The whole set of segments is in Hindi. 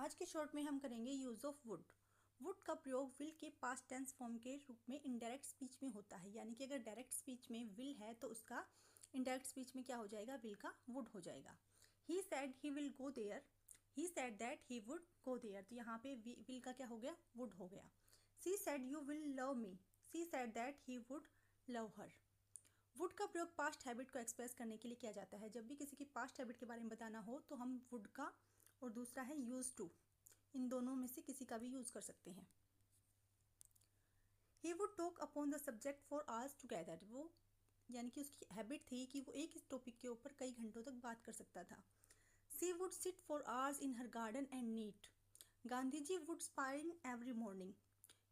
आज के शॉर्ट में हम करेंगे यूज़ ऑफ वुड। वुड का प्रयोग विल के पास्ट टेंस फॉर्म के रूप में इनडायरेक्ट स्पीच में होता है, यानी कि अगर डायरेक्ट स्पीच में विल है तो उसका इनडायरेक्ट स्पीच में क्या हो जाएगा, विल का वुड हो जाएगा। He said he will go there, he said that he would go there, तो यहाँ पे विल का क्या हो गया, वुड हो गया। She said you will love me, she said that he would love her. Would का प्रयोग पास्ट हैबिट को एक्सप्रेस करने के लिए किया जाता है। जब भी किसी की पास्ट हैबिट के बारे में बताना हो तो हम वुड का और दूसरा है यूज टू, इन दोनों में से किसी का भी यूज कर सकते हैं। He would talk upon the subject for hours together, वो यानी कि उसकी हैबिट थी कि वो एक इस टॉपिक के ऊपर कई घंटों तक बात कर सकता था। She would sit for hours in her garden and नीट, Gandhi ji would spin every morning,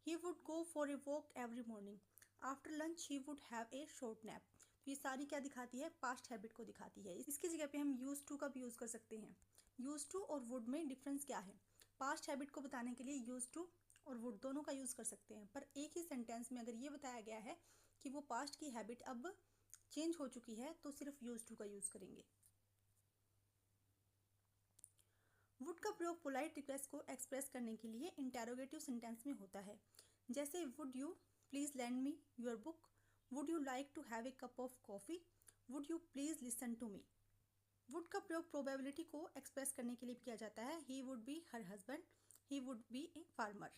he would go for a walk every morning, after lunch he would have a short nap. तो ये सारी क्या दिखाती है, पास्ट हैबिट को दिखाती है। इसकी जगह पे हम यूज टू का भी यूज कर सकते हैं। यूज टू और वुड में डिफरेंस क्या है, पास्ट हैबिट को बताने के लिए यूज टू और वुड दोनों का यूज कर सकते हैं, पर एक ही सेंटेंस में अगर ये बताया गया है कि वो पास्ट की हैबिट अब चेंज हो चुकी है तो सिर्फ यूज टू का यूज करेंगे। वुड का प्रयोग पोलाइट रिक्वेस्ट को एक्सप्रेस करने के लिए इंटेरोगेटिव सेंटेंस में होता है, जैसे would you please lend me your book, would you like to have a cup of coffee, would you please listen to me. Would का प्रयोग प्रोबेबिलिटी को एक्सप्रेस करने के लिए भी किया जाता है, he would be her husband, he would be a farmer.